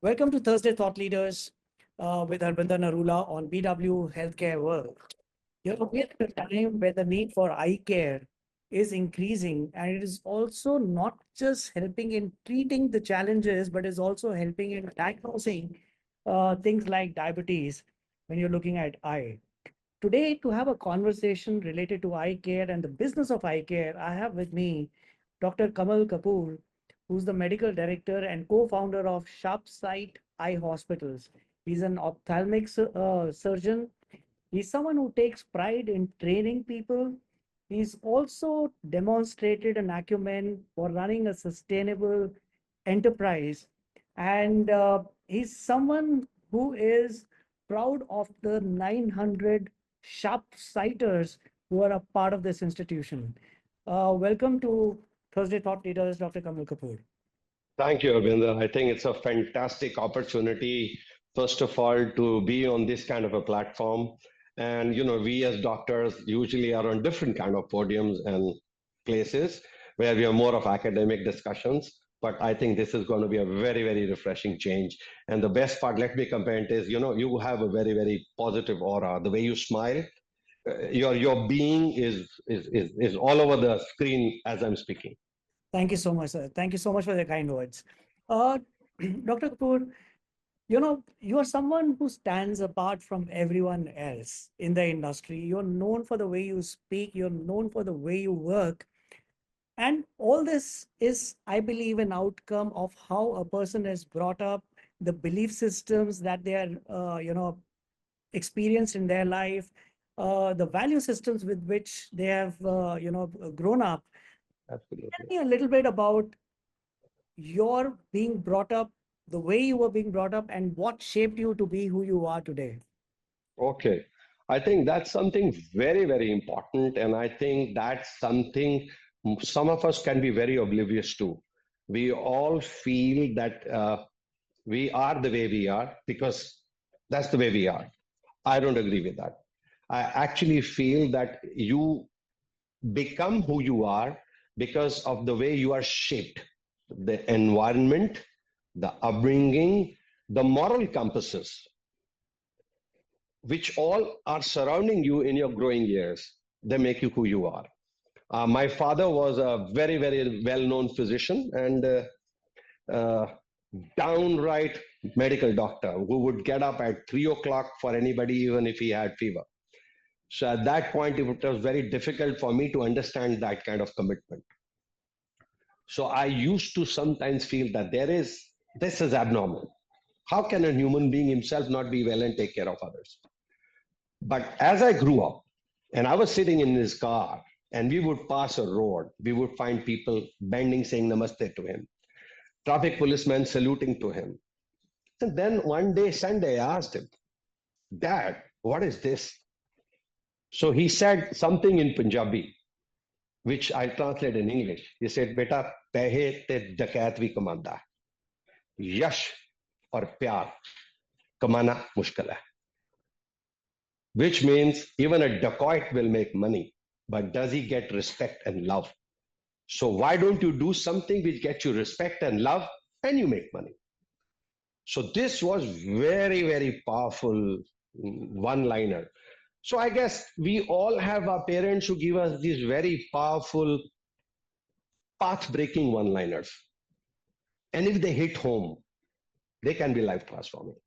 Welcome to Thursday Thought Leaders with Harbinder Narula on BW Healthcare World. We're at a time where the need for eye care is increasing, and it is also not just helping in treating the challenges, but is also helping in diagnosing things like diabetes when you're looking at eye. Today, to have a conversation related to eye care and the business of eye care, I have with me Dr. Kamal Kapur, who's the medical director and co-founder of Sharpsight Eye Hospitals. He's an ophthalmic surgeon. He's someone who takes pride in training people. He's also demonstrated an acumen for running a sustainable enterprise. And he's someone who is proud of the 900 sharp sighters who are a part of this institution. Welcome to Thursday Thought Leaders, Dr. Kamal Kapoor. Thank you, Harbinder. I think it's a fantastic opportunity, first of all, to be on this kind of a platform. And, we as doctors usually are on different kind of podiums and places where we have more of academic discussions. But I think this is going to be a very, very refreshing change. And the best part, let me compare it, is, you have a very, very positive aura. The way you smile, your being is all over the screen as I'm speaking. Thank you so much, sir. Thank you so much for the kind words. Uh, Dr. Kapoor, you are someone who stands apart from everyone else in the industry. You're known for the way you speak, you're known for the way you work. And all this is, I believe, an outcome of how a person is brought up, the belief systems that they are, experienced in their life, the value systems with which they have, grown up. Tell Absolutely. me a little bit about your being brought up, the way you were being brought up, and what shaped you to be who you are today. Okay. I think that's something very, very important. And I think that's something some of us can be very oblivious to. We all feel that we are the way we are because that's the way we are. I don't agree with that. I actually feel that you become who you are because of the way you are shaped, the environment, the upbringing, the moral compasses which all are surrounding you in your growing years. They make you who you are. My father was a very, very well known physician and uh, downright medical doctor who would get up at 3 o'clock for anybody, even if he had fever. So at that point, it was very difficult for me to understand that kind of commitment. So I used to sometimes feel that this is abnormal. How can a human being himself not be well and take care of others? But as I grew up and I was sitting in his car and we would pass a road, we would find people bending, saying namaste to him, traffic policemen saluting to him. And then one day, Sunday, I asked him, Dad, what is this? So he said something in Punjabi, which I translate in English. He said, Beta, pehe te dakat vi kamanda hai. Yash or pyar kamana mushkil hai. Which means even a dacoit will make money, but does he get respect and love? So why don't you do something which gets you respect and love and you make money? So this was very, very powerful one-liner. So I guess we all have our parents who give us these very powerful path-breaking one-liners. And if they hit home, they can be life transforming.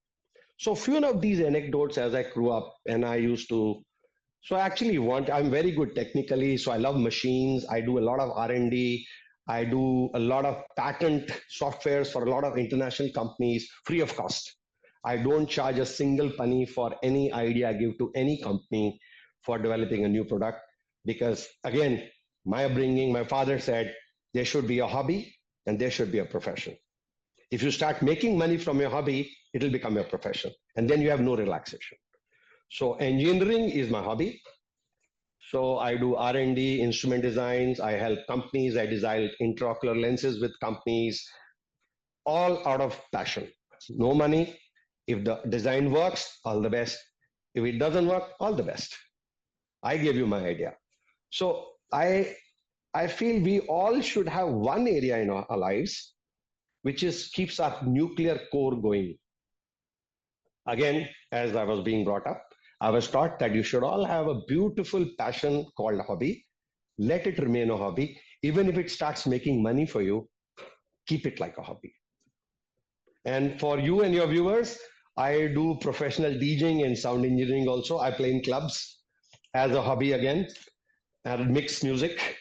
So few of these anecdotes as I grew up and I used to So I actually I'm very good technically. So I love machines. I do a lot of R&D. I do a lot of patent softwares for a lot of international companies free of cost. I don't charge a single penny for any idea I give to any company for developing a new product because again, my upbringing, my father said there should be a hobby and there should be a profession. If you start making money from your hobby, it'll become your profession and then you have no relaxation. So engineering is my hobby. So I do R&D, instrument designs. I help companies. I design intraocular lenses with companies, all out of passion. No money. If the design works, all the best. If it doesn't work, all the best. I gave you my idea. So I feel we all should have one area in our lives which is keeps our nuclear core going. Again, as I was being brought up, I was taught that you should all have a beautiful passion called hobby. Let it remain a hobby. Even if it starts making money for you, keep it like a hobby. And for you and your viewers, I do professional DJing and sound engineering also. I play in clubs as a hobby again and mix music.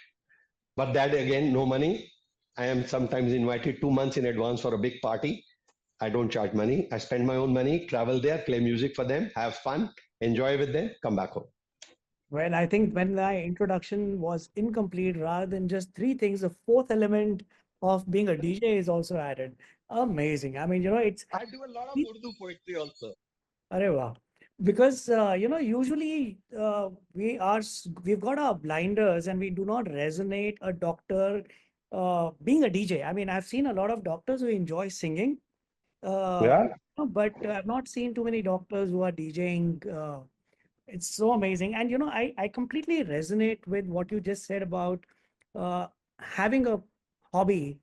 But that again, no money. I am sometimes invited 2 months in advance for a big party. I don't charge money. I spend my own money, travel there, play music for them, have fun, enjoy with them, come back home. Well, I think when my introduction was incomplete, rather than just three things, the fourth element of being a DJ is also added. Amazing. I mean, it's I do a lot of Urdu poetry also. Arey wow. Because usually we've got our blinders and we do not resonate a doctor being a DJ. I mean, I've seen a lot of doctors who enjoy singing, uh, Yeah. but I've not seen too many doctors who are DJing. It's so amazing. And I completely resonate with what you just said about uh, having a hobby.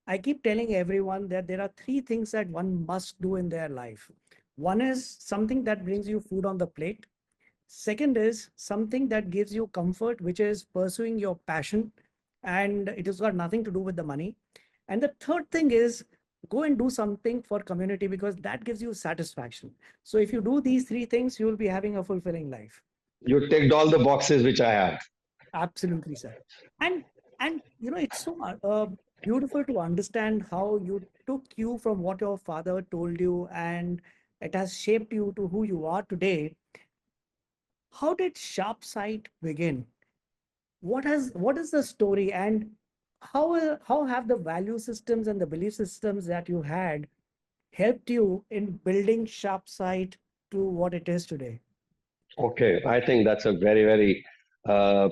I keep telling everyone that there are three things that one must do in their life. One is something that brings you food on the plate. Second is something that gives you comfort, which is pursuing your passion, and it has got nothing to do with the money. And the third thing is go and do something for community because that gives you satisfaction. So if you do these three things, you will be having a fulfilling life. You ticked all the boxes which I have. Absolutely, sir. And it's so beautiful to understand how you took you from what your father told you, and it has shaped you to who you are today. How did Sharp Sight begin? What is the story, and how have the value systems and the belief systems that you had helped you in building Sharp Sight to what it is today? Okay, I think that's a very, very uh,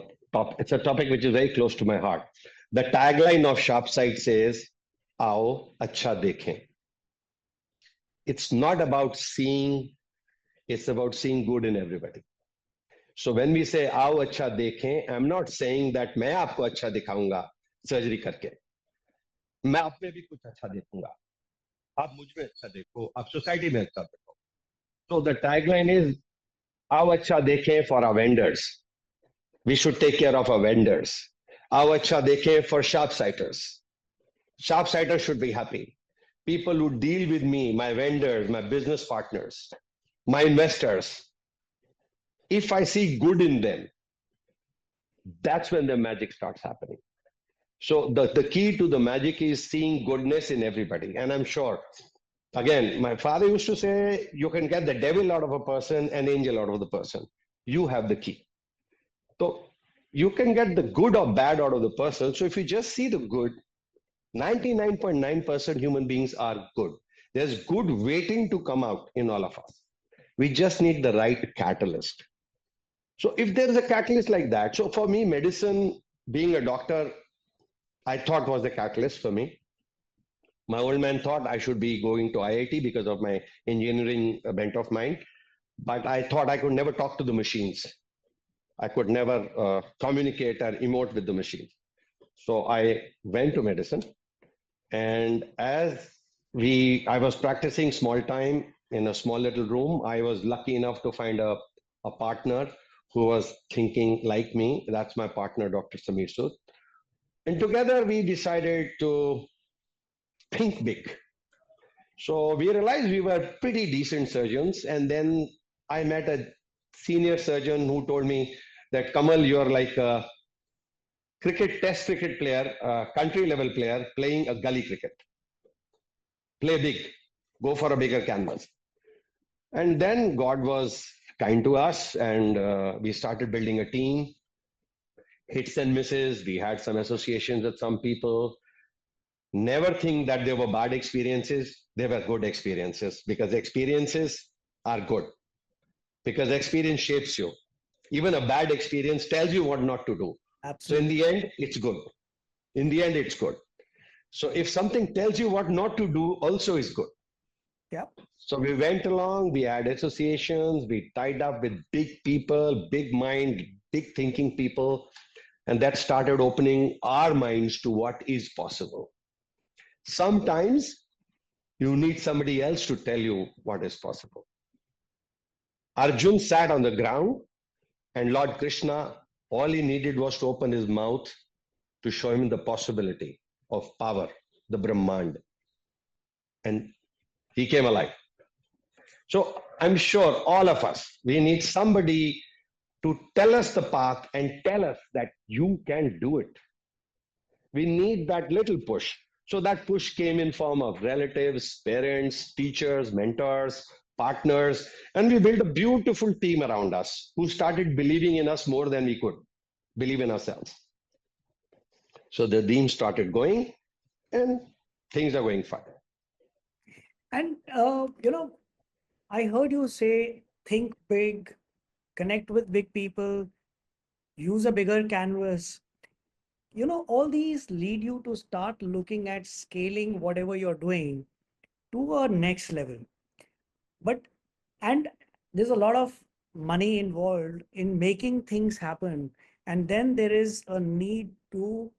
it's a topic which is very close to my heart. The tagline of Sharpsight says, "आओ अच्छा देखें." It's not about seeing; it's about seeing good in everybody. So when we say "आओ अच्छा देखें," I'm not saying that मैं आपको अच्छा दिखाऊंगा सर्जरी करके. मैं आप में भी कुछ अच्छा देखूंगा. आप मुझ में अच्छा देखो. आप सोसाइटी में अच्छा देखो. So the tagline is "आओ अच्छा देखें" for our vendors. We should take care of our vendors. Our acha dekhe for sharpsighters. Sharpsighters should be happy. People who deal with me, my vendors, my business partners, my investors, if I see good in them, that's when the magic starts happening. So the key to the magic is seeing goodness in everybody. And I'm sure, again, my father used to say, you can get the devil out of a person and angel out of the person. You have the key. So you can get the good or bad out of the person. So if you just see the good, 99.9% human beings are good. There's good waiting to come out in all of us. We just need the right catalyst. So if there is a catalyst like that, so for me, medicine, being a doctor, I thought was the catalyst for me. My old man thought I should be going to IIT because of my engineering bent of mind, but I thought I could never talk to the machines. I could never communicate or emote with the machines. So I went to medicine. And as I was practicing small time in a small little room, I was lucky enough to find a partner who was thinking like me. That's my partner, Dr. Samir Sood. And together we decided to think big. So we realized we were pretty decent surgeons. And then I met a senior surgeon who told me that, Kamal, you're like a test cricket player, country level player playing a gully cricket. Play big, go for a bigger canvas. And then God was kind to us, and we started building a team. Hits and misses. We had some associations with some people. Never think that they were bad experiences. They were good experiences because experiences are good because experience shapes you. Even a bad experience tells you what not to do. So in Absolutely. the end, it's good. In the end, it's good. So if something tells you what not to do, also is good. Yeah. So we went along, we had associations, we tied up with big people, big mind, big thinking people, and that started opening our minds to what is possible. Sometimes you need somebody else to tell you what is possible. Arjun sat on the ground, and Lord Krishna, all he needed was to open his mouth to show him the possibility of power, the Brahmand, and he came alive. So I'm sure all of us, we need somebody to tell us the path and tell us that you can do it. We need that little push. So that push came in form of relatives, parents, teachers, mentors, partners, and we built a beautiful team around us who started believing in us more than we could believe in ourselves. So the team started going, and things are going fine. And, I heard you say think big, connect with big people, use a bigger canvas. All these lead you to start looking at scaling whatever you're doing to a next level. But, and there's a lot of money involved in making things happen. And then there is a need to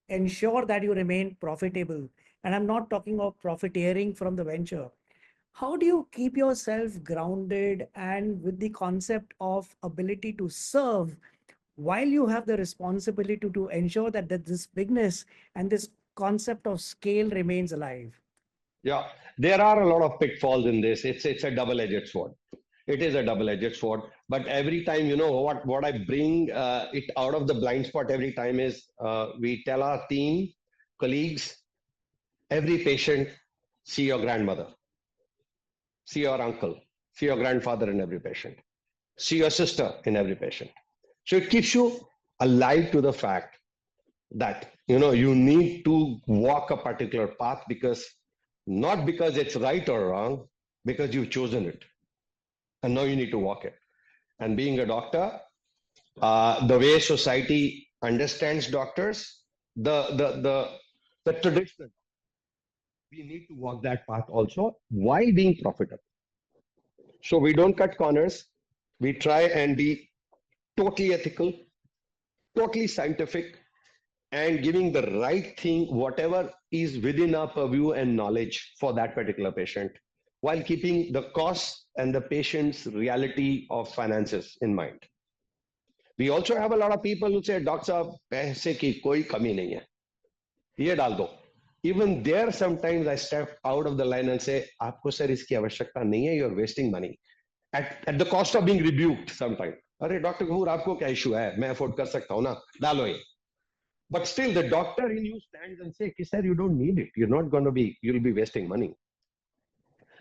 ensure that you remain profitable. And I'm not talking of profiteering from the venture. How do you keep yourself grounded and with the concept of ability to serve while you have the responsibility to ensure that this bigness and this concept of scale remains alive? Yeah, there are a lot of pitfalls in this. It's a double-edged sword. It is a double-edged sword. But every time, what I bring it out of the blind spot every time is we tell our team, colleagues, every patient, see your grandmother, see your uncle, see your grandfather in every patient, see your sister in every patient. So it keeps you alive to the fact that you need to walk a particular path, because not because it's right or wrong, because you've chosen it and now you need to walk it. And being a doctor, the way society understands doctors, the traditional, we need to walk that path also while being profitable. So we don't cut corners. We try and be totally ethical, totally scientific, and giving the right thing, whatever is within our purview and knowledge for that particular patient, while keeping the cost and the patient's reality of finances in mind. We also have a lot of people who say, Doctor साहब पैसे की कोई कमी नहीं है, ये डाल दो. Even there, sometimes I step out of the line and say, आपको सर इसकी आवश्यकता नहीं है, you're wasting money. At the cost of being rebuked sometimes. अरे डॉक्टर कपूर आपको क्या इशू है, मैं अफोर्ड कर सकता हूँ ना, डालो ये. But still, the doctor in you stands and says, sir, you don't need it. You're not going to be, you'll be wasting money.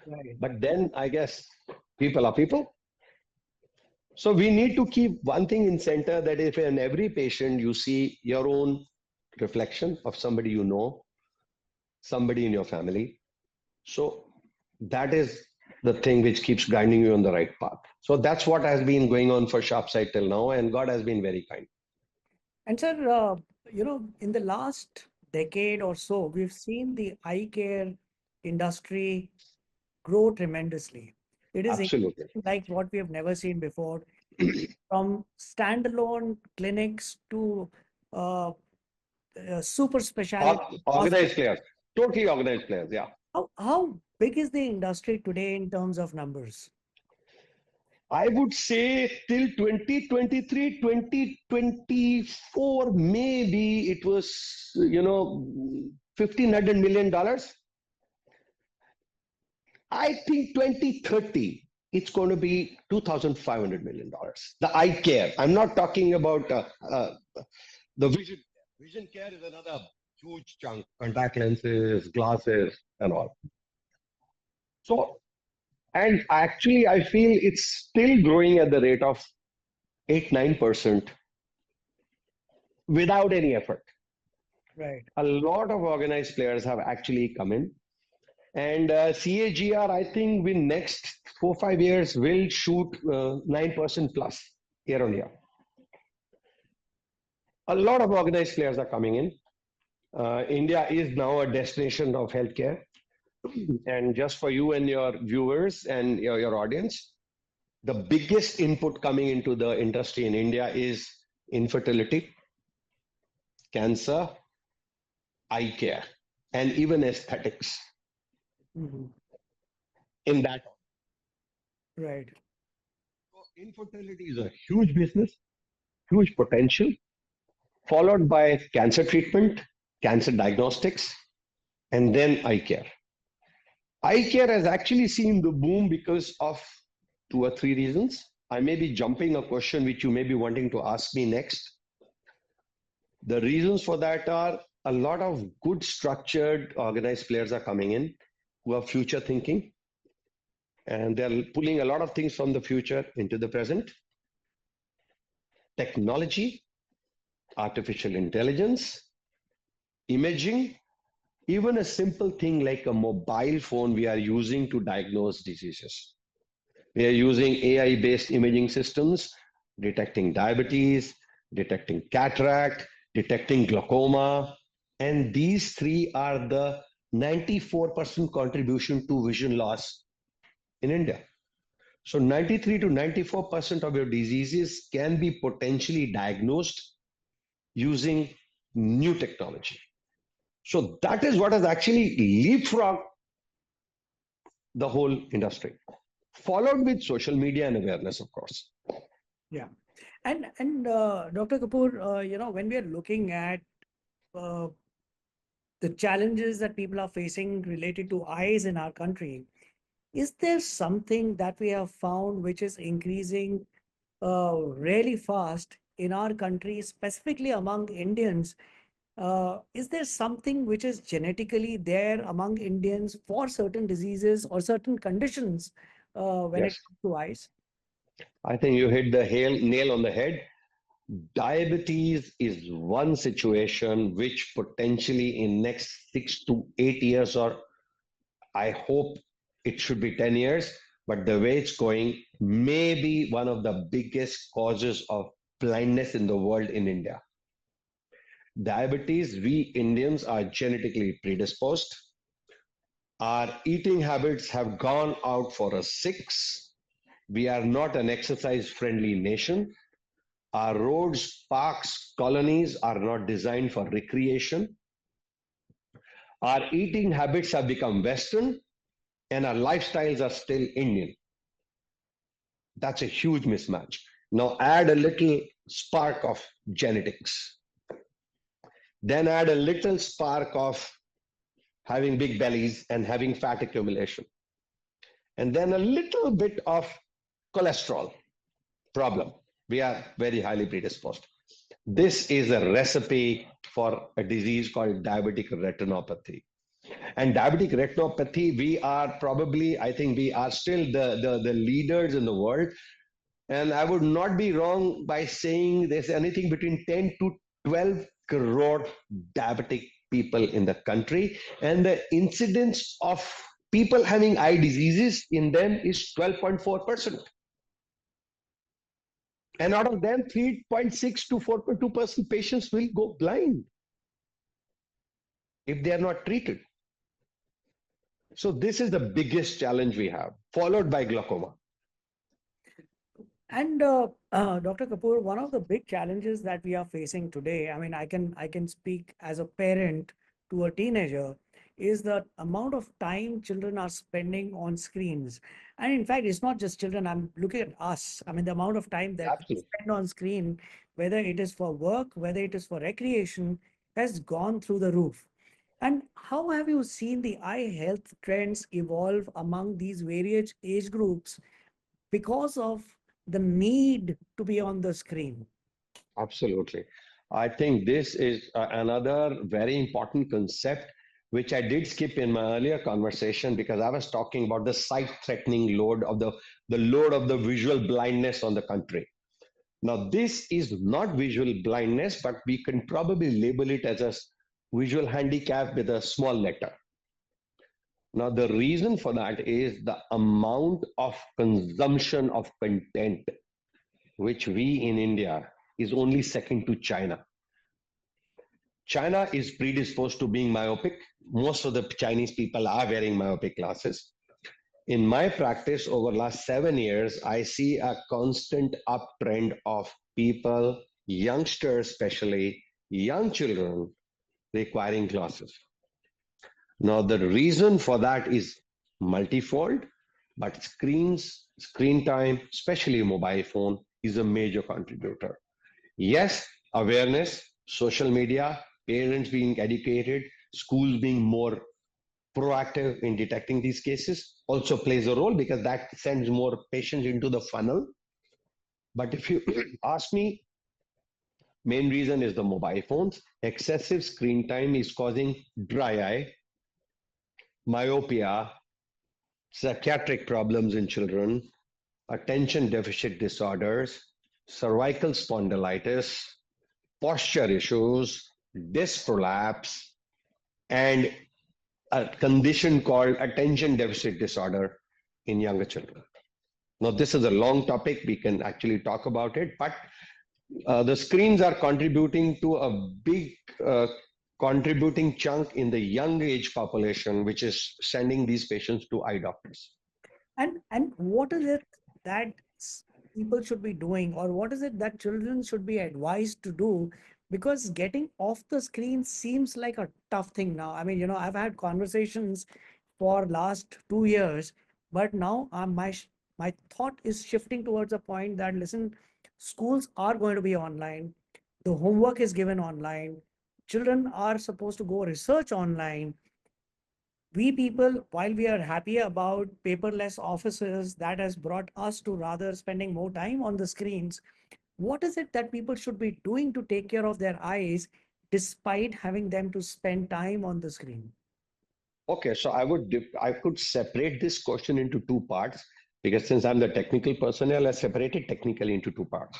Right. But then I guess people are people. So we need to keep one thing in center, that if in every patient you see your own reflection of somebody you know, somebody in your family. So that is the thing which keeps guiding you on the right path. So that's what has been going on for Sharpside till now, and God has been very kind. And sir, in the last decade or so, we've seen the eye care industry grow tremendously. It is Absolutely. like what we have never seen before, from standalone clinics to uh, super specialty Organized hospitals. players, totally organized players, yeah. How big is the industry today in terms of numbers? I would say till 2023, 2024, maybe it was, $1,500 million. I think 2030, it's going to be $2,500 million. The eye care. I'm not talking about the vision. Vision care is another huge chunk. Contact lenses, glasses, and all. So, and actually, I feel it's still growing at the rate of 8-9% without any effort. Right. A lot of organized players have actually come in. And CAGR, I think, in next 4-5 years will shoot 9% plus year on year. A lot of organized players are coming in. India is now a destination of healthcare. And just for you and your viewers and your audience, the biggest input coming into the industry in India is infertility, cancer, eye care. and even aesthetics Mhm. in that. Right. So infertility is a huge business, huge potential, followed by cancer treatment, cancer diagnostics, and then eye care. Eye care has actually seen the boom because of two or three reasons. I may be jumping a question which you may be wanting to ask me next. The reasons for that are a lot of good structured organized players are coming in who are future thinking, and they're pulling a lot of things from the future into the present. Technology, artificial intelligence, imaging, even a simple thing like a mobile phone we are using to diagnose diseases. We are using AI based imaging systems, detecting diabetes, detecting cataract, detecting glaucoma. And these three are the 94% contribution to vision loss in India. So 93 to 94% of your diseases can be potentially diagnosed using new technology. So that is what has actually leapfrogged the whole industry, followed with social media and awareness, of course. Yeah. And Dr. Kapoor, when we are looking at uh, the challenges that people are facing related to eyes in our country, is there something that we have found which is increasing really fast in our country, specifically among Indians? Is there something which is genetically there among Indians for certain diseases or certain conditions when it Yes, comes to eyes? I think you hit the nail on the head. Diabetes is one situation which potentially in next 6 to 8 years, or I hope it should be 10 years, but the way it's going may be one of the biggest causes of blindness in the world in India. Diabetes, we Indians are genetically predisposed. Our eating habits have gone out for a six. We are not an exercise friendly nation. Our roads, parks, colonies are not designed for recreation. Our eating habits have become Western and our lifestyles are still Indian. That's a huge mismatch. Now add a little spark of genetics. Then add a little spark of having big bellies and having fat accumulation. And then a little bit of cholesterol problem. We are very highly predisposed. This is a recipe for a disease called diabetic retinopathy. And diabetic retinopathy, we are probably, I think we are still the leaders in the world. And I would not be wrong by saying there's anything between 10 to 12 crore diabetic people in the country. And the incidence of people having eye diseases in them is 12.4%. And out of them, 3.6 to 4.2% patients will go blind if they are not treated. So this is the biggest challenge we have, followed by glaucoma. And Dr. Kapoor, one of the big challenges that we are facing today, I mean, I can speak as a parent to a teenager, is the amount of time children are spending on screens. And in fact, it's not just children. I'm looking at us. I mean, the amount of time that we Absolutely. spend on screen, whether it is for work, whether it is for recreation, has gone through the roof. And how have you seen the eye health trends evolve among these various age groups because of the need to be on the screen? Absolutely. I think this is another very important concept, which I did skip in my earlier conversation because I was talking about the sight-threatening load of the load of the visual blindness on the country. Now, this is not visual blindness, but we can probably label it as a visual handicap with a small letter. Now, the reason for that is the amount of consumption of content, which we in India is only second to China. China is predisposed to being myopic. Most of the Chinese people are wearing myopic glasses. In my practice over last 7 years, I see a constant uptrend of people, youngsters especially, young children requiring glasses. Now, the reason for that is multifold, but screen time, especially mobile phone, is a major contributor. Yes, awareness, social media, parents being educated, schools being more proactive in detecting these cases also plays a role because that sends more patients into the funnel. But if you ask me, main reason is the mobile phones. Excessive screen time is causing dry eye, myopia, psychiatric problems in children, attention deficit disorders, cervical spondylitis, posture issues, disc prolapse, and a condition called attention deficit disorder in younger children. Now, this is a long topic. We can actually talk about it, but the screens are contributing to a big contributing chunk in the young age population, which is sending these patients to eye doctors. And what is it that people should be doing, or what is it that children should be advised to do? Because getting off the screen seems like a tough thing now. I mean, I've had conversations for last 2 years, but now my thought is shifting towards a point that, listen, schools are going to be online, the homework is given online, children are supposed to go research online. We people, while we are happy about paperless offices that has brought us to rather spending more time on the screens, what is it that people should be doing to take care of their eyes despite having them to spend time on the screen? Okay, so I could separate this question into two parts because since I'm the technical personnel, I separate it technically into two parts.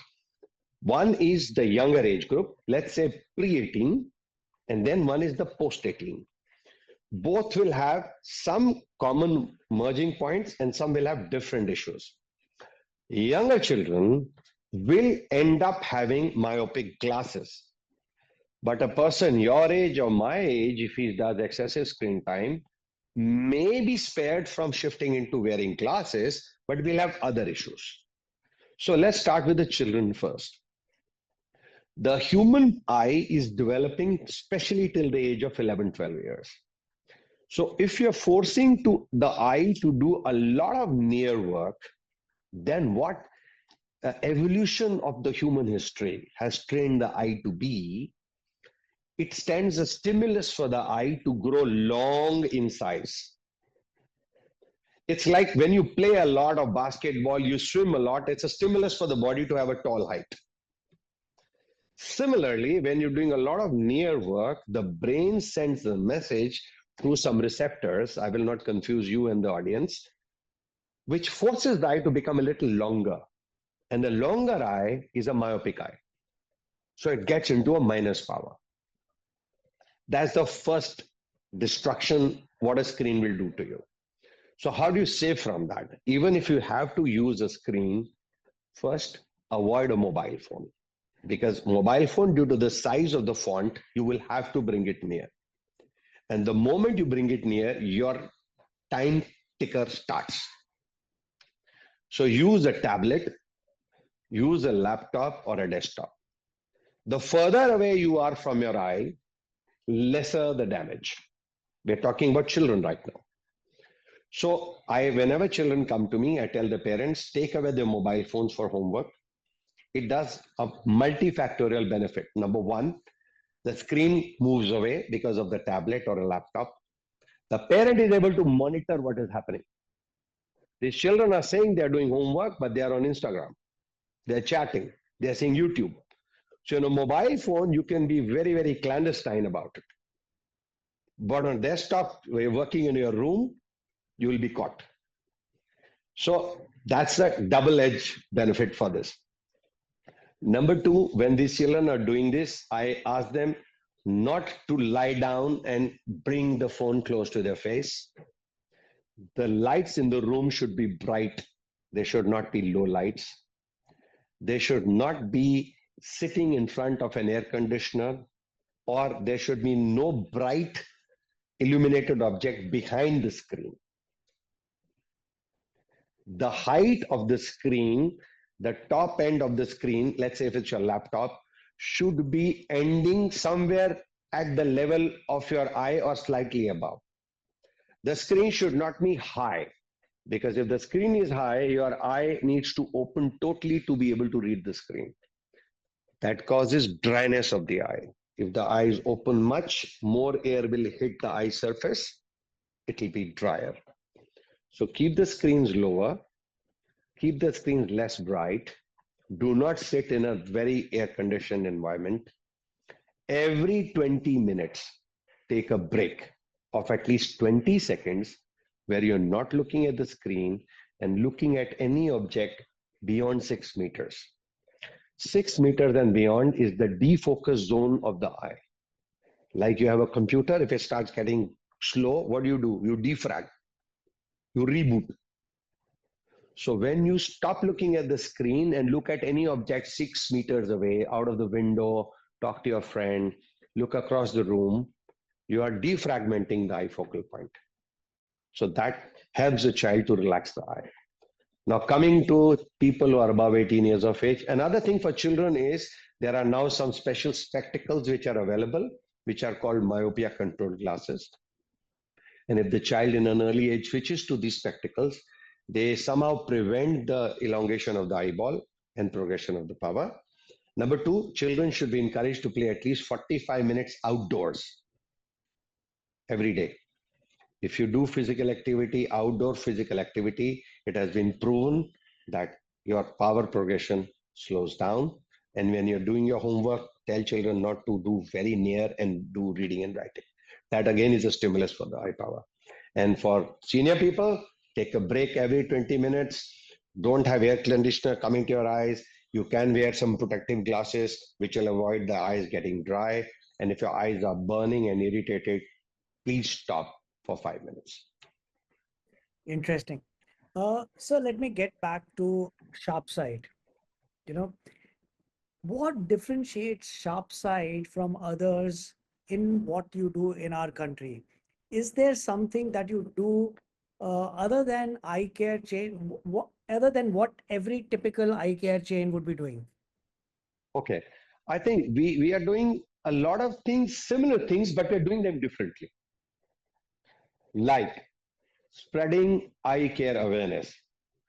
One is the younger age group, let's say pre-18, and then one is the post-18. Both will have some common merging points and some will have different issues. Younger children will end up having myopic glasses. But a person your age or my age, if he does excessive screen time, may be spared from shifting into wearing glasses, but will have other issues. So let's start with the children first. The human eye is developing, especially till the age of 11, 12 years. So if you're forcing the eye to do a lot of near work, then what evolution of the human history has trained the eye to be, it stands a stimulus for the eye to grow long in size. It's like when you play a lot of basketball, you swim a lot, it's a stimulus for the body to have a tall height. Similarly, when you're doing a lot of near work, the brain sends a message through some receptors, I will not confuse you and the audience, which forces the eye to become a little longer. And the longer eye is a myopic eye. So it gets into a minus power. That's the first destruction what a screen will do to you. So how do you save from that? Even if you have to use a screen, first avoid a mobile phone. Because mobile phone, due to the size of the font, you will have to bring it near. And the moment you bring it near, your time ticker starts. So use a tablet, use a laptop or a desktop. The further away you are from your eye, lesser the damage. We're talking about children right now. So whenever children come to me, I tell the parents, take away their mobile phones for homework. It does a multifactorial benefit. Number one, the screen moves away because of the tablet or a laptop. The parent is able to monitor what is happening. These children are saying they're doing homework, but they are on Instagram. They're chatting. They're seeing YouTube. So in a mobile phone, you can be very, very clandestine about it. But on desktop, where you're working in your room, you will be caught. So that's a double-edged benefit for this. Number two, when these children are doing this, I ask them not to lie down and bring the phone close to their face. The lights in the room should be bright. They should not be low lights. They should not be sitting in front of an air conditioner, or there should be no bright illuminated object behind the screen. The height of the screen, the top end of the screen, let's say if it's your laptop, should be ending somewhere at the level of your eye or slightly above. The screen should not be high, because if the screen is high, your eye needs to open totally to be able to read the screen. That causes dryness of the eye. If the eye is open much, more air will hit the eye surface, it will be drier. So keep the screens lower, keep the screens less bright. Do not sit in a very air conditioned environment. Every 20 minutes, take a break of at least 20 seconds where you're not looking at the screen and looking at any object beyond 6 meters. 6 meters and beyond is the defocus zone of the eye. Like you have a computer, if it starts getting slow, what do? You defrag, you reboot. So when you stop looking at the screen and look at any object 6 meters away, out of the window, talk to your friend, look across the room, you are defragmenting the eye focal point. So that helps the child to relax the eye. Now, coming to people who are above 18 years of age, another thing for children is there are now some special spectacles which are available, which are called myopia controlled glasses. And if the child in an early age switches to these spectacles, they somehow prevent the elongation of the eyeball and progression of the power. Number two, children should be encouraged to play at least 45 minutes outdoors every day. If you do physical activity, outdoor physical activity, it has been proven that your power progression slows down. And when you're doing your homework, tell children not to do very near and do reading and writing. That again is a stimulus for the eye power. And for senior people, take a break every 20 minutes. Don't have air conditioner coming to your eyes. You can wear some protective glasses, which will avoid the eyes getting dry. And if your eyes are burning and irritated, please stop for 5 minutes. Interesting. So let me get back to sharp sight. You know, what differentiates sharp sight from others in what you do in our country? Is there something that you do other than eye care chain, other than what every typical eye care chain would be doing? Okay. I think we are doing a lot of things, similar things, but we're doing them differently. Like spreading eye care awareness.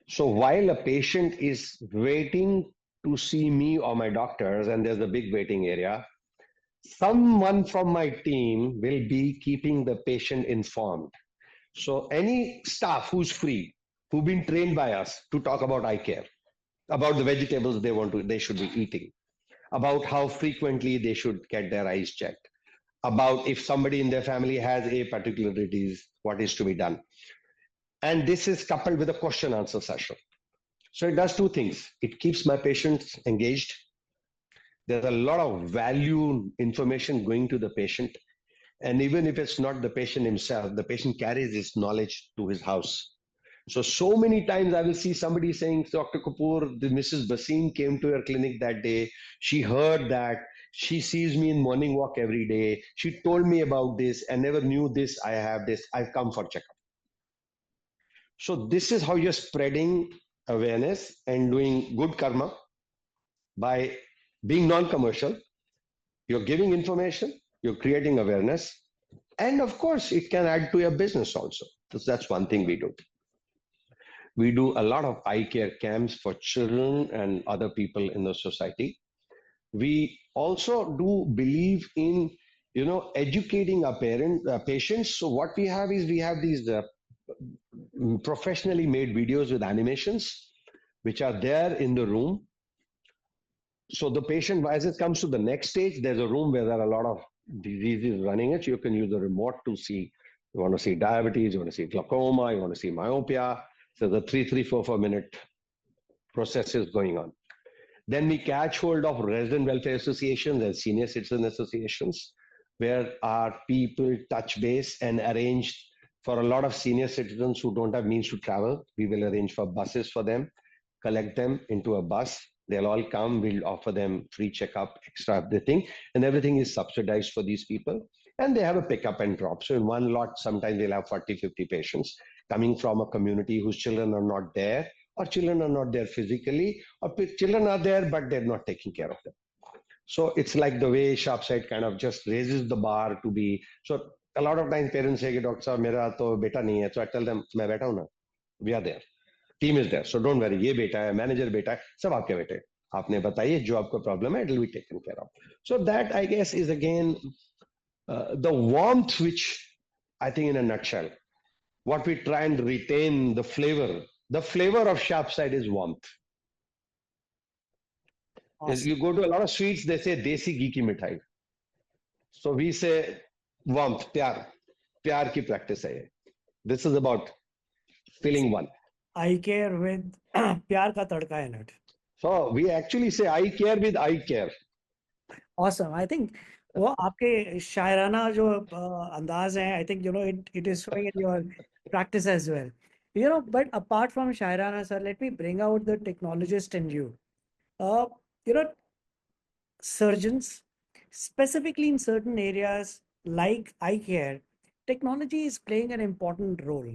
So while a patient is waiting to see me or my doctors, and there's a big waiting area, someone from my team will be keeping the patient informed. So any staff who's free, who've been trained by us to talk about eye care, about the vegetables they should be eating, about how frequently they should get their eyes checked, about if somebody in their family has a particular disease, what is to be done. And this is coupled with a question answer session. So it does two things. It keeps my patients engaged. There's a lot of value information going to the patient. And even if it's not the patient himself, the patient carries his knowledge to his house. So many times I will see somebody saying, Dr. Kapoor, the Mrs. Basim came to your clinic that day. She heard that. She sees me in morning walk every day. She told me about this. I never knew this. I have this. I've come for checkup. So this is how you're spreading awareness and doing good karma by being non-commercial. You're giving information, you're creating awareness, and of course, it can add to your business also. That's one thing we do. We do a lot of eye care camps for children and other people in the society. We also do believe in, educating our patients. So what we have is we have these professionally made videos with animations, which are there in the room. So the patient, as it comes to the next stage, there's a room where there are a lot of diseases running it. You can use the remote to see. You want to see diabetes, you want to see glaucoma, you want to see myopia. So the 3, 3, 4 minute process is going on. Then we catch hold of resident welfare associations and senior citizen associations, where our people touch base and arrange for a lot of senior citizens who don't have means to travel. We will arrange for buses for them, collect them into a bus. They'll all come. We'll offer them free checkup, extra everything, and everything is subsidized for these people. And they have a pickup and drop. So in one lot, sometimes they'll have 40, 50 patients coming from a community whose children are not there, or children are not there physically, or children are there, but they're not taking care of them. So it's like the way SharpSight kind of just raises the bar to be. So A lot of times parents say कि doctor साहब मेरा तो बेटा नहीं है, so I tell them मैं बैठा हूँ ना, we are there, team is there, so don't worry, ये बेटा है, मैनेजर बेटा है, सब आपके बेटे हैं. आपने बताइए जो आपको प्रॉब्लम है, it will be taken care of. So that I guess is again the warmth which I think in a nutshell, what we try and retain the flavor. The flavor of sharp side is warmth. Is Awesome. you go to a lot of sweets, they say desi ghee ki mithai. So we say warmth, pyar. Pyar ki practice hai ye. This is about feeling one. Eye care with प्यार का तड़का in it. So we actually say I care with I care. Awesome. I think वो आपके शायराना जो अंदाज है, I think it is showing in your practice as well. But apart from shairana, sir, let me bring out the technologist in you. Uh, you know, Surgeons, specifically in certain areas like eye care, technology is playing an important role.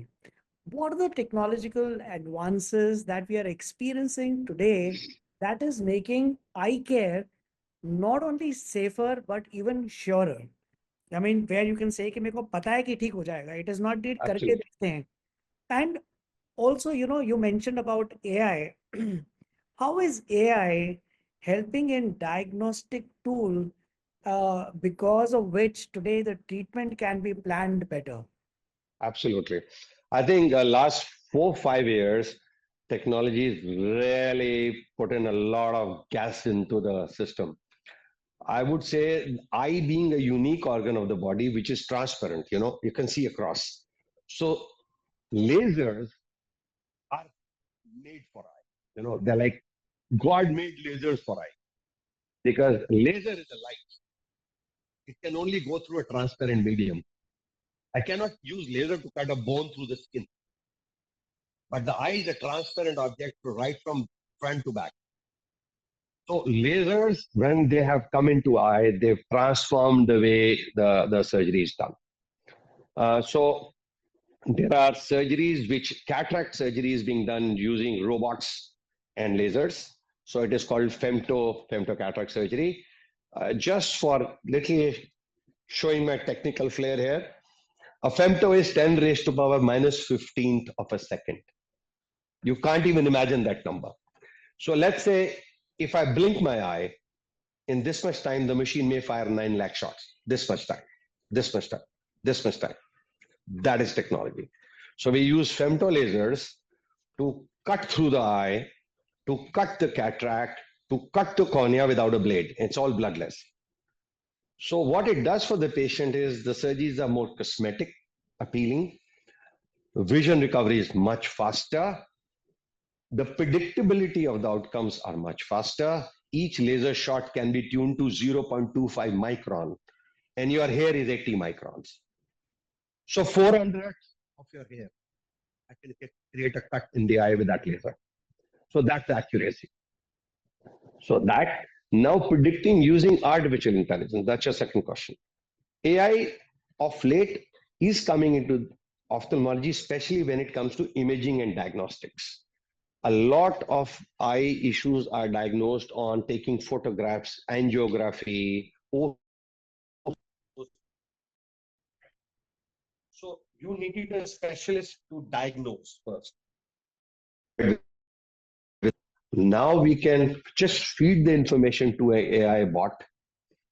What are the technological advances that we are experiencing today that is making eye care not only safer but even surer? I mean, where you can say कि मेरे को पता है कि ठीक हो जाएगा. It is not did करके Absolutely. देखते हैं. And also, you mentioned about AI. How is AI helping in diagnostic tool because of which today the treatment can be planned better? Absolutely. I think last 4 5 years, technology has really put in a lot of gas into the system. I would say eye being a unique organ of the body, which is transparent, you can see across. So lasers are made for eye. They're like God made lasers for eye because laser is a light. It can only go through a transparent medium. I cannot use laser to cut a bone through the skin. But the eye is a transparent object right from front to back. So lasers, when they have come into eye, they've transformed the way the surgery is done. So there are surgeries which cataract surgery is being done using robots and lasers. So it is called femto cataract surgery. Just for little showing my technical flair here, a femto is 10 raised to power minus 15th of a second. You can't even imagine that number. So let's say if I blink my eye, in this much time, the machine may fire 9 lakh shots. This much time, this much time, this much time. That is technology. So we use femto lasers to cut through the eye, to cut the cataract, to cut the cornea without a blade. It's all bloodless. So what it does for the patient is the surgeries are more cosmetic, appealing. Vision recovery is much faster. The predictability of the outcomes are much faster. Each laser shot can be tuned to 0.25 micron, and your hair is 80 microns. So 400 of your hair, I can create a cut in the eye with that laser. So that's the accuracy. So that now predicting using artificial intelligence, that's your second question. AI of late is coming into ophthalmology, especially when it comes to imaging and diagnostics. A lot of eye issues are diagnosed on taking photographs, angiography. So you needed a specialist to diagnose first. Now we can just feed the information to an AI bot.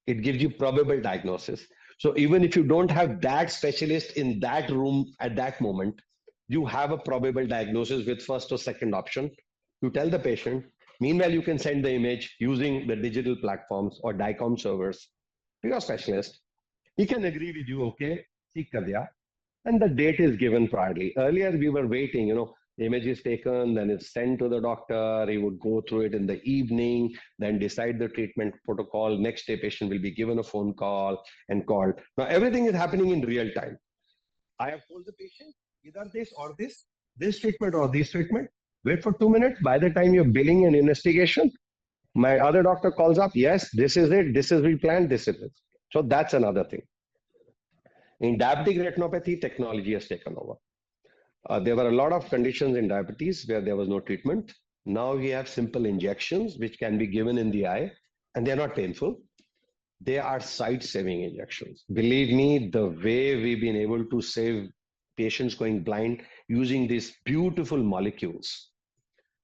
It gives you probable diagnosis. So even if you don't have that specialist in that room at that moment, you have a probable diagnosis with first or second option. You tell the patient. Meanwhile, you can send the image using the digital platforms or DICOM servers to your specialist. He can agree with you, okay, seek kar diya, and the date is given priorly. Earlier, we were waiting, the image is taken, then it's sent to the doctor. He would go through it in the evening, then decide the treatment protocol. Next day, patient will be given a phone call and called. Now, everything is happening in real time. I have told the patient, either this or this treatment or this treatment. Wait for 2 minutes. By the time you're billing and investigation, my other doctor calls up. Yes, this is it. This is we planned. This is it. So that's another thing. In diabetic retinopathy, technology has taken over. There were a lot of conditions in diabetes where there was no treatment. Now we have simple injections which can be given in the eye, and they're not painful. They are sight-saving injections. Believe me, the way we've been able to save patients going blind using these beautiful molecules.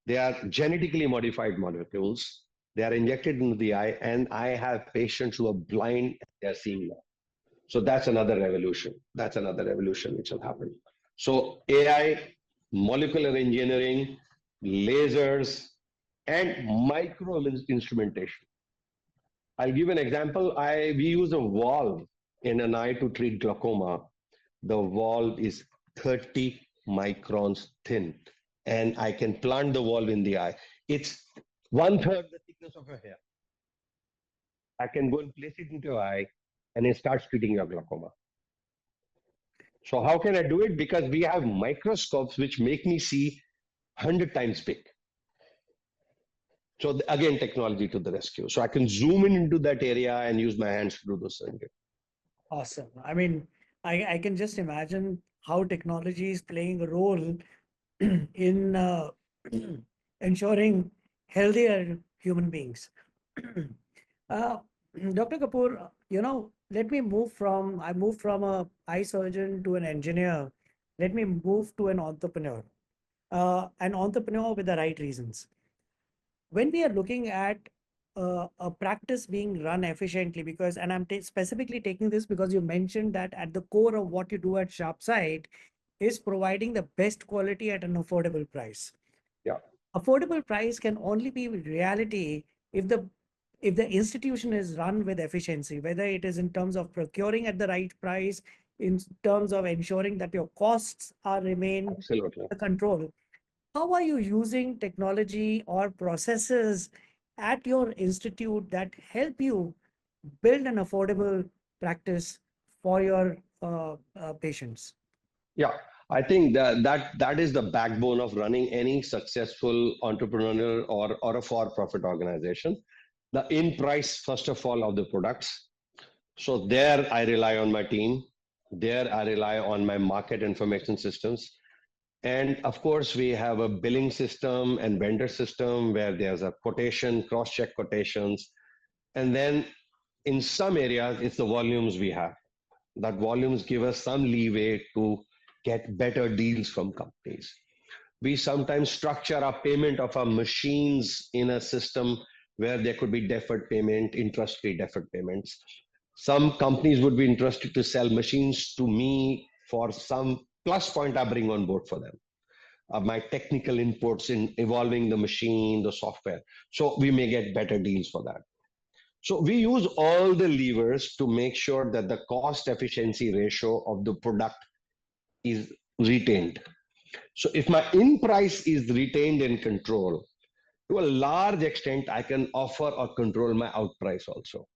They are genetically modified molecules. They are injected into the eye, and I have patients who are blind. They're seeing now. So that's another revolution. That's another revolution which will happen. So AI, molecular engineering, lasers, and micro instrumentation. I'll give an example. We use a valve in an eye to treat glaucoma. The valve is 30 microns thin, and I can plant the valve in the eye. It's one third the thickness of a hair. I can go and place it into your eye, and it starts treating your glaucoma. So how can I do it? Because we have microscopes which make me see 100 times big. So again, technology to the rescue. So I can zoom in into that area and use my hands to do those things. Awesome. I mean, I can just imagine how technology is playing a role in ensuring healthier human beings. uh, Dr. Kapoor, let me I moved from a eye surgeon to an engineer. Let me move to an entrepreneur with the right reasons. When we are looking at a practice being run efficiently, because, and I'm specifically taking this because you mentioned that at the core of what you do at SharpSight is providing the best quality at an affordable price. Yeah. Affordable price can only be reality if the institution is run with efficiency, whether it is in terms of procuring at the right price, in terms of ensuring that your costs are remain Absolutely. under control. How are you using technology or processes at your institute that help you build an affordable practice for your patients? Yeah, I think that is the backbone of running any successful entrepreneurial or a for-profit organization. The in price, first of all, of the products. So there I rely on my team. There I rely on my market information systems. And of course, we have a billing system and vendor system where there's a quotation, cross-check quotations. And then in some areas, it's the volumes we have. That volumes give us some leeway to get better deals from companies. We sometimes structure our payment of our machines in a system where there could be deferred payment, interest-free deferred payments. Some companies would be interested to sell machines to me for some plus point I bring on board for them. My technical inputs in evolving the machine, the software. So we may get better deals for that. So we use all the levers to make sure that the cost efficiency ratio of the product is retained. So if my in price is retained in control, to a large extent, I can offer or control my out price also.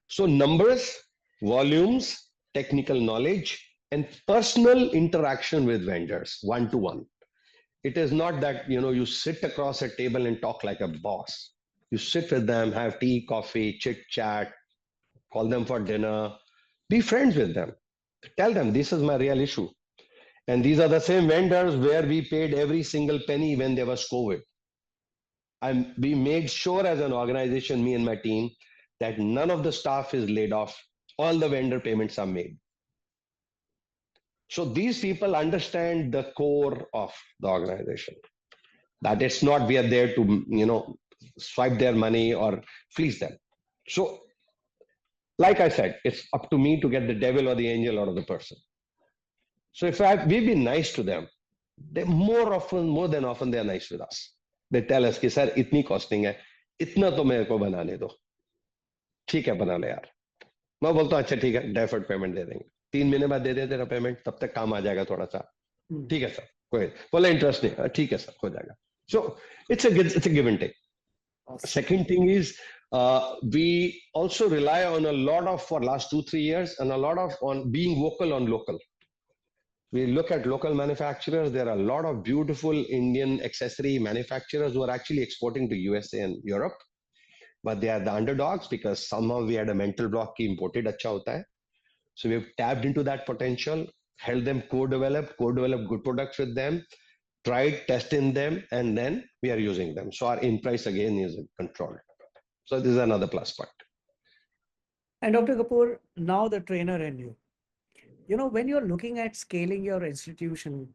So numbers, volumes, technical knowledge, and personal interaction with vendors, one to one. It is not that you sit across a table and talk like a boss. You sit with them, have tea, coffee, chit chat, call them for dinner, be friends with them. Tell them this is my real issue. And these are the same vendors where we paid every single penny when there was COVID. And we made sure as an organization, me and my team, that none of the staff is laid off. All the vendor payments are made. So these people understand the core of the organization. That it's not we are there to, swipe their money or fleece them. So, like I said, it's up to me to get the devil or the angel out of the person. So if we've been nice to them, they more than often, they are nice with us. They tell us कि sir इतनी costing है, इतना तो मेरे को बनाने दो, ठीक है बना ले यार. मैं बोलता हूँ अच्छा ठीक है, deferred payment दे देंगे, 3 महीने बाद दे दे तेरा पेमेंट, तब तक काम आ जाएगा थोड़ा सा, ठीक है सर, कोई बोला इंटरेस्ट नहीं, ठीक है सर हो जाएगा. So it's a give and take. Awesome. Second thing is we also rely on a lot of for last 2-3 years and a lot of on being vocal on local. We look at local manufacturers. There are a lot of beautiful Indian accessory manufacturers who are actually exporting to USA and Europe, but they are the underdogs because somehow we had a mental block ki imported acha hota hai. So we've tapped into that potential, helped them co-develop good products with them, tried testing them, and then we are using them. So our in price again is controlled. So this is another plus point. And Dr. Kapoor, now the trainer in you. When you're looking at scaling your institution,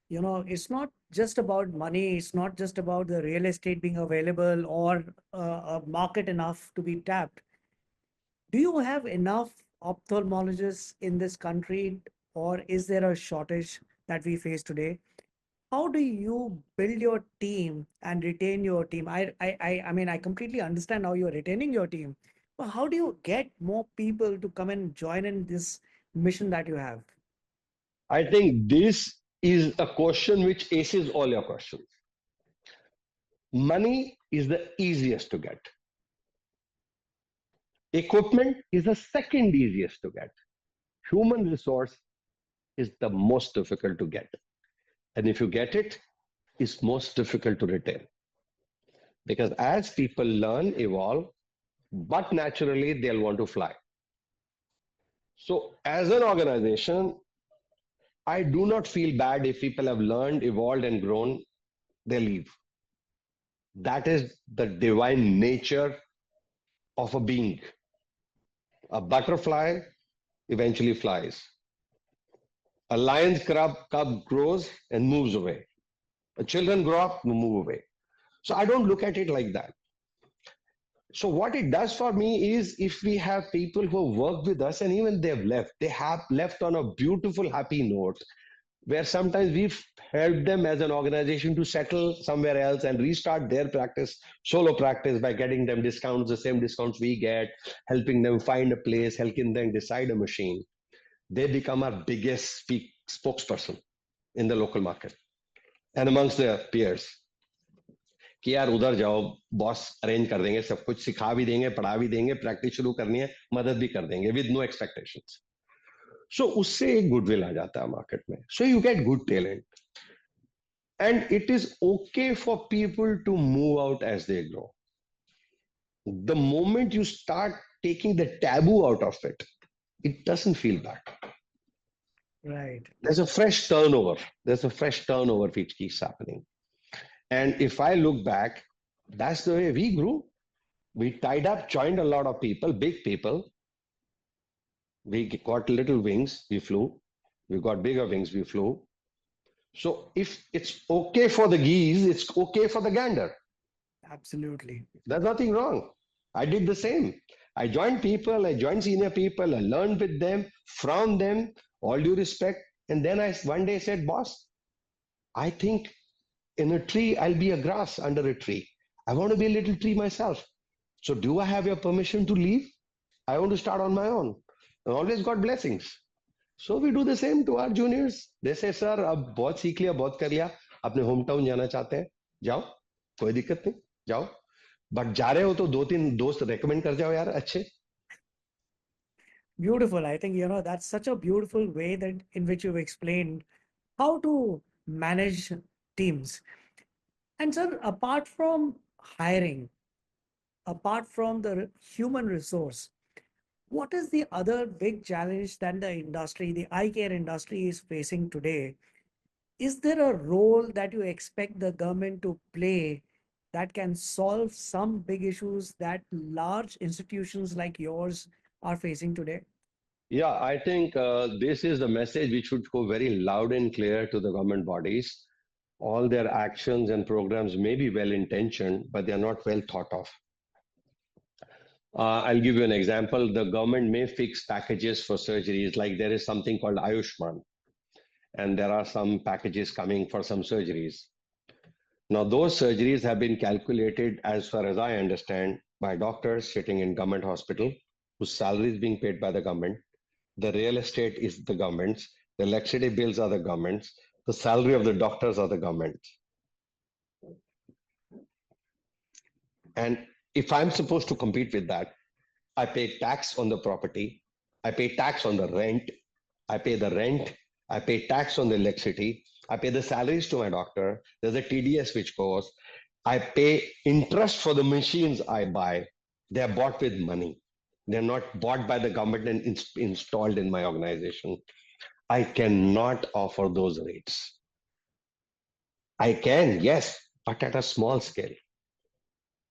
it's not just about money, it's not just about the real estate being available or a market enough to be tapped. Do you have enough ophthalmologists in this country, or is there a shortage that we face today? How do you build your team and retain your team? I mean, I completely understand how you're retaining your team, but how do you get more people to come and join in this mission that you have? I think this is a question which aces all your questions. Money is the easiest to get. Equipment is the second easiest to get. Human resource is the most difficult to get. And if you get it, it's most difficult to retain. Because as people learn, evolve, but naturally they'll want to fly. So, as an organization, I do not feel bad if people have learned, evolved, and grown, they leave. That is the divine nature of a being. A butterfly eventually flies. A lion's cub grows and moves away. Children grow up, move away. So I don't look at it like that. So what it does for me is if we have people who work with us and even they have left on a beautiful, happy note where sometimes we've helped them as an organization to settle somewhere else and restart their practice, solo practice by getting them discounts, the same discounts we get, helping them find a place, helping them decide a machine. They become our biggest spokesperson in the local market and amongst their peers. कि यार उधर जाओ boss arrange कर देंगे सब कुछ सिखा भी देंगे पढ़ा भी देंगे प्रैक्टिस शुरू करनी है मदद भी कर देंगे विद नो एक्सपेक्टेशंस सो उससे एक गुडविल आ जाता है मार्केट में so you get good talent and it is okay for people to move out as they grow the moment you start taking the taboo out of it, it doesn't feel bad. Right. There's a fresh turnover. There's a fresh turnover which keeps happening. And if I look back, that's the way we grew. We tied up, joined a lot of people, big people. We got little wings, we flew. We got bigger wings, we flew. So if it's okay for the geese, it's okay for the gander. Absolutely. There's nothing wrong. I did the same. I joined people, I joined senior people, I learned with them, from them, all due respect. And then I one day said, boss, I think in a tree, I'll be a grass under a tree. I want to be a little tree myself. So do I have your permission to leave? I want to start on my own. I always got blessings. So we do the same to our juniors. They say, sir, अब बहुत सीख लिया, बहुत कर लिया, अपने home town जाना चाहते हैं, जाओ, कोई दिक्कत नहीं, जाओ. बट जा रहे हो तो दो तीन दोस्त रेकमेंड कर जाओ यार अच्छे. Beautiful. I think, that's such a beautiful way that in which you've explained how to manage teams. And sir, apart from hiring, apart from the human resource, what is the other big challenge that the industry, the eye care industry is facing today? Is there a role that you expect the government to play that can solve some big issues that large institutions like yours are facing today? Yeah, I think this is the message which should go very loud and clear to the government bodies. All their actions and programs may be well intentioned, but they are not well thought of. I'll give you an example. The government may fix packages for surgeries, like there is something called Ayushman, and there are some packages coming for some surgeries. Now, those surgeries have been calculated, as far as I understand, by doctors sitting in government hospital whose salary is being paid by the government. The real estate is the government's. The electricity bills are the government's. The salary of the doctors are the government's. And if I'm supposed to compete with that, I pay tax on the property, I pay tax on the rent, I pay the rent, I pay tax on the electricity, I pay the salaries to my doctor, there's a TDS which goes, I pay interest for the machines I buy. They're bought with money. They're not bought by the government and installed in my organization. I cannot offer those rates. I can, yes, but at a small scale.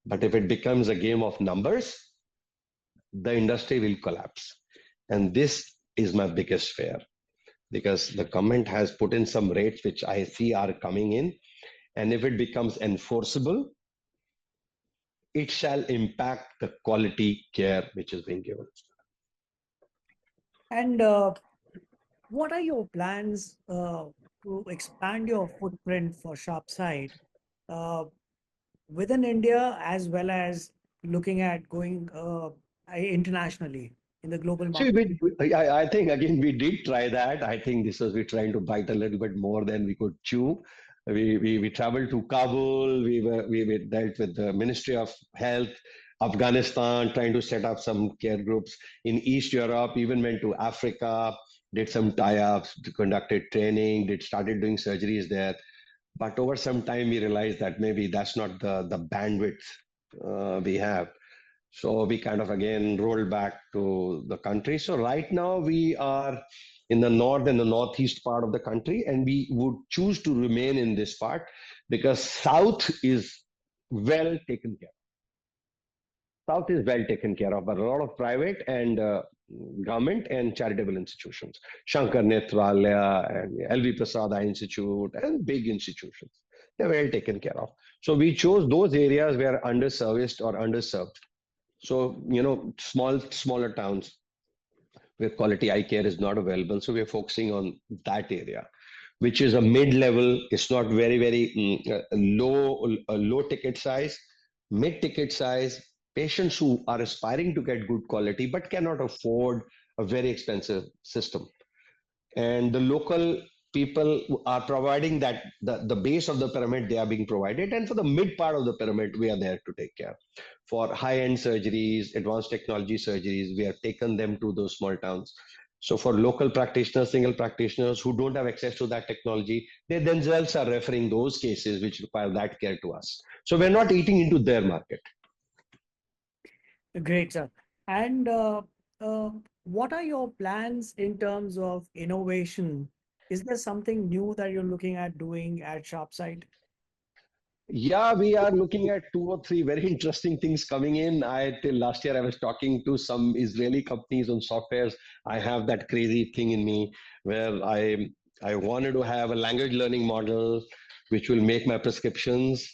But if it becomes a game of numbers, the industry will collapse. And this is my biggest fear because the government has put in some rates which I see are coming in. And if it becomes enforceable, it shall impact the quality care which is being given. And what are your plans to expand your footprint for SharpSide uh, within India as well as looking at going internationally in the global So market? I think again we did try that. I think this was we trying to bite a little bit more than we could chew. We traveled to Kabul. We dealt with the Ministry of Health, Afghanistan, trying to set up some care groups in East Europe. Even went to Africa, did some tie-ups, conducted training, did started doing surgeries there. But over some time, we realized that maybe that's not the bandwidth we have. So we kind of again rolled back to the country. So right now we are in the north and the northeast part of the country, and we would choose to remain in this part because south is well taken care of. South is well taken care of, but a lot of private and government and charitable institutions, Shankar Netralaya and LV Prasada Institute and big institutions. They're well taken care of. So we chose those areas where underserviced or underserved. So, smaller towns where quality eye care is not available. So we're focusing on that area, which is a mid-level. It's not very, very low ticket size, mid-ticket size. Patients who are aspiring to get good quality but cannot afford a very expensive system, and the local people are providing that the base of the pyramid they are being provided, and for the mid part of the pyramid we are there to take care. For high-end surgeries, advanced technology surgeries, we have taken them to those small towns. So for local practitioners, single practitioners who don't have access to that technology, they themselves are referring those cases which require that care to us. So we're not eating into their market. Great, sir. And uh, what are your plans in terms of innovation? Is there something new that you're looking at doing at SharpSide? Yeah, we are looking at two or three very interesting things coming in. I till last year I was talking to some Israeli companies on softwares. I have that crazy thing in me where I wanted to have a language learning model which will make my prescriptions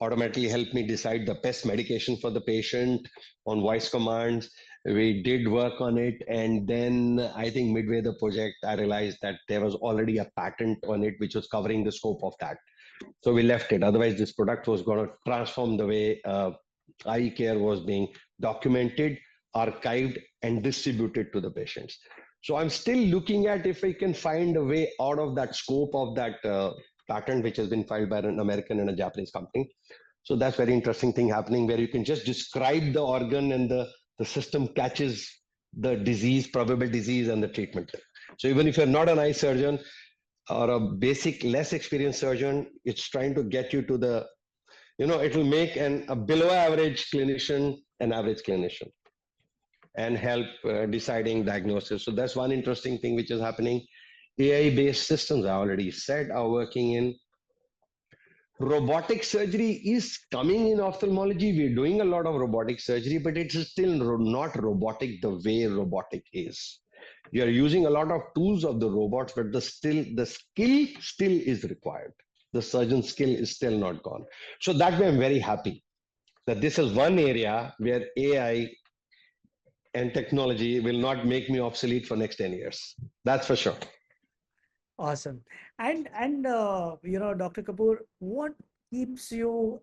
automatically help me decide the best medication for the patient on voice commands. We did work on it, and then I think midway the project I realized that there was already a patent on it which was covering the scope of that, so we left it. Otherwise, this product was going to transform the way eye care was being documented, archived, and distributed to the patients. So I'm still looking at if we can find a way out of that scope of that patent, which has been filed by an American and a Japanese company. So that's very interesting thing happening where you can just describe the organ and the system catches the disease, probable disease, and the treatment. So even if you're not an eye surgeon, or a basic less experienced surgeon, it's trying to get you to the, it will make a below average clinician an average clinician and help deciding diagnosis. So that's one interesting thing which is happening. AI based systems, I already said, are working in. Robotic surgery is coming in ophthalmology. We're doing a lot of robotic surgery, but it's still not robotic the way robotic is. You are using a lot of tools of the robots, but the skill still is required. The surgeon skill is still not gone. So that way I'm very happy that this is one area where AI and technology will not make me obsolete for next 10 years. That's for sure. Awesome. And Dr. Kapoor, what keeps you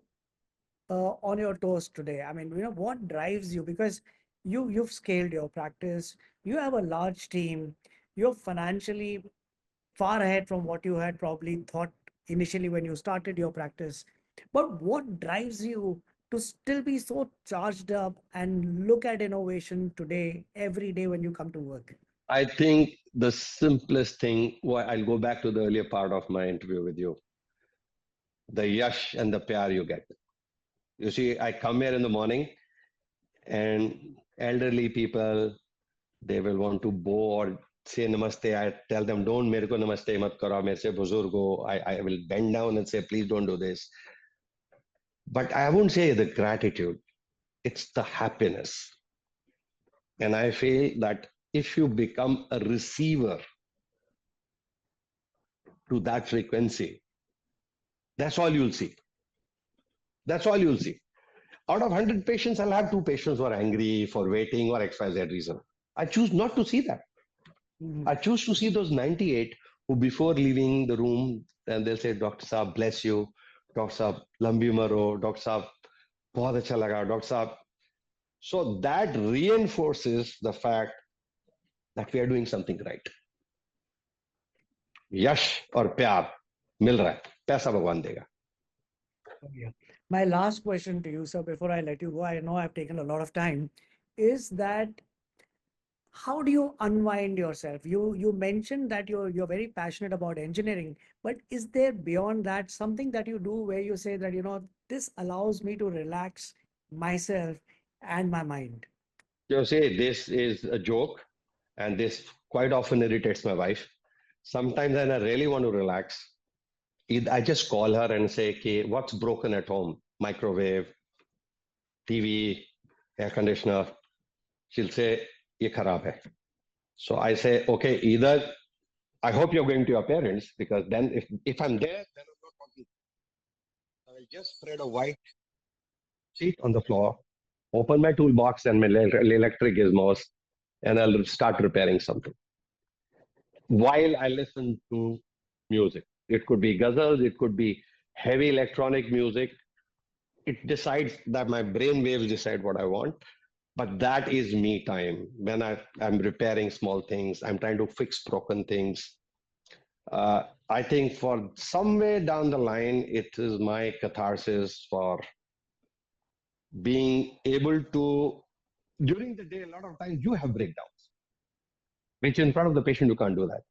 on your toes today? I mean, what drives you? Because you've scaled your practice, you have a large team, you're financially far ahead from what you had probably thought initially when you started your practice. But what drives you to still be so charged up and look at innovation today, every day when you come to work? I think the simplest thing, why I'll go back to the earlier part of my interview with you, the yash and the pyar you get. You see, I come here in the morning and elderly people, they will want to bow or say namaste. I tell them, don't mere ko namaste mat karo, mere se buzurg ho. I will bend down and say, please don't do this. But I won't say the gratitude, it's the happiness. And I feel that if you become a receiver to that frequency, that's all you'll see. That's all you'll see. Out of 100 patients, I'll have two patients who are angry for waiting or XYZ reason. I choose not to see that. Mhm. I choose to see those 98 who, before leaving the room, and they'll say, Dr. Saab, bless you. Dr. Saab, lambi umar ho. Dr. Saab, bahut acha laga. Dr. Saab. So that reinforces the fact that we are doing something right. यश और प्यार मिल रहा है पैसा भगवान देगा Oh, yeah. My last question to you, sir, before I let you go, I know I've taken a lot of time, is that how do you unwind yourself? You mentioned that you're very passionate about engineering, but is there beyond that something that you do where you say that, this allows me to relax myself and my mind? you say this is a joke and this quite often irritates my wife sometimes when I really want to relax I just call her and say okay what's broken at home microwave TV air conditioner she'll say ye kharab hai so I say okay either I hope you're going to your parents because then if I'm there then I'm not talking I'll just spread a white sheet on the floor open my toolbox and my electric gizmos and I'll start repairing something while I listen to music. It could be ghazals, it could be heavy electronic music. It decides that my brain waves decide what I want. But that is me time when I'm repairing small things, I'm trying to fix broken things. I think for somewhere down the line, it is my catharsis for being able to, during the day, a lot of times you have breakdowns, which in front of the patient, you can't do that.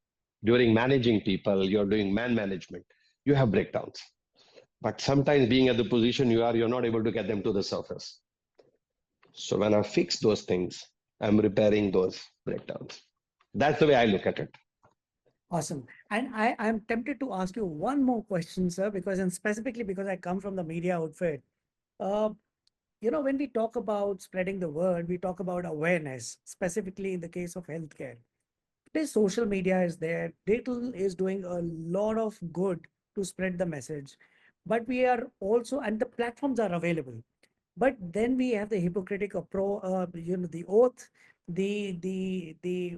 During managing people, you're doing man management, you have breakdowns. But sometimes being at the position you are, you're not able to get them to the surface. So when I fix those things, I'm repairing those breakdowns. That's the way I look at it. Awesome. And I'm tempted to ask you one more question, sir, because and specifically because I come from the media outfit. Uh, when we talk about spreading the word, we talk about awareness, specifically in the case of healthcare. Today, social media is there. Digital is doing a lot of good to spread the message. But we are also, and the platforms are available. But then we have the hypocritical the oath, we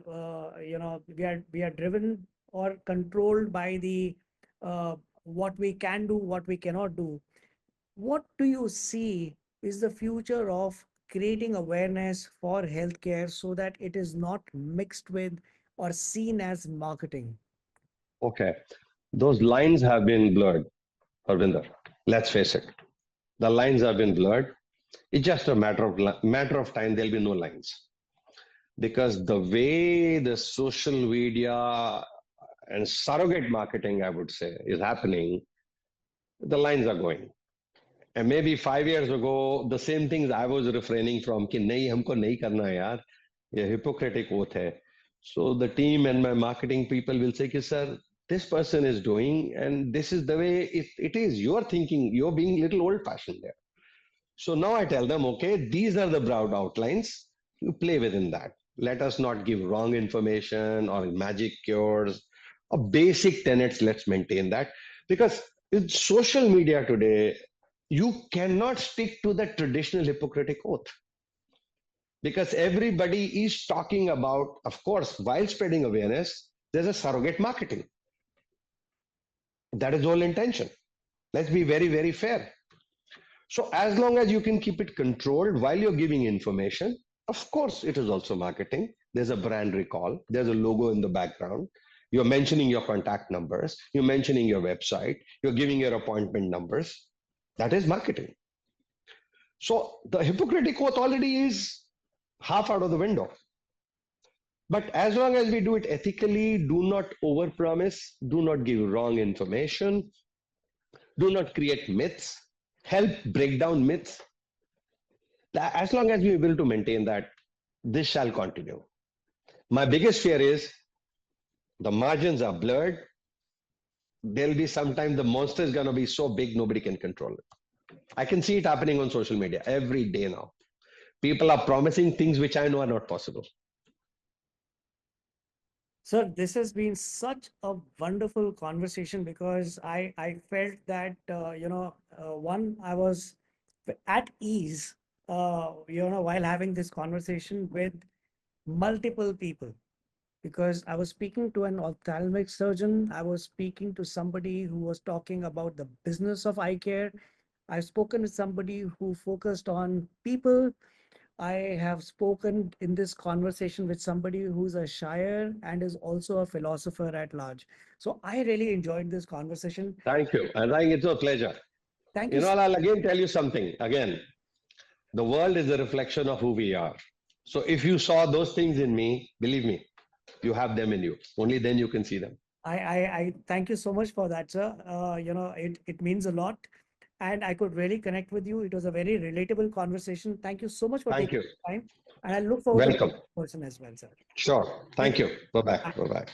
are driven or controlled by the what we can do, what we cannot do. What do you see is the future of creating awareness for healthcare so that it is not mixed with or seen as marketing? Okay. Those lines have been blurred, Harbinder. Let's face it. The lines have been blurred. It's just a matter of time. There'll be no lines because the way the social media and surrogate marketing, I would say, is happening, the lines are going. And maybe 5 years ago, the same things I was refraining from कि नहीं हमको नहीं करना है यार ये hypocritic oath है. So the team and my marketing people will say कि sir this person is doing and this is the way it is. You're thinking you're being a little old fashioned there. So now I tell them okay these are the broad outlines. You play within that. Let us not give wrong information or magic cures or basic tenets. Let's maintain that because in social media today you cannot stick to the traditional Hippocratic oath because everybody is talking about, of course, while spreading awareness, there's a surrogate marketing. That is the whole intention. Let's be very, very fair. So, as long as you can keep it controlled while you're giving information, of course, it is also marketing. There's a brand recall, there's a logo in the background. You're mentioning your contact numbers, you're mentioning your website, you're giving your appointment numbers. That is marketing. So the Hippocratic oath already is half out of the window. But as long as we do it ethically, do not overpromise, do not give wrong information, do not create myths, help break down myths. As long as we're able to maintain that, this shall continue. My biggest fear is the margins are blurred. There'll be sometime the monster is going to be so big nobody can control it. I can see it happening on social media every day now. People are promising things which I know are not possible. Sir, this has been such a wonderful conversation because I felt that one, I was at ease while having this conversation with multiple people, because I was speaking to an ophthalmic surgeon, I was speaking to somebody who was talking about the business of eye care, I've spoken with somebody who focused on people, I have spoken in this conversation with somebody who's a shire and is also a philosopher at large. So I really enjoyed this conversation. Thank you. And I think it's a pleasure. Thank you. You know, I'll again tell you something. Again, the world is a reflection of who we are. So if you saw those things in me, believe me, you have them in you. Only then you can see them. I thank you so much for that, sir. It means a lot. And I could really connect with you. It was a very relatable conversation. Thank you so much for Thank taking you. the time. And I look forward to Welcome. meeting you in person as well, sir. Sure. Thank Thank you. Bye bye. you. Bye bye.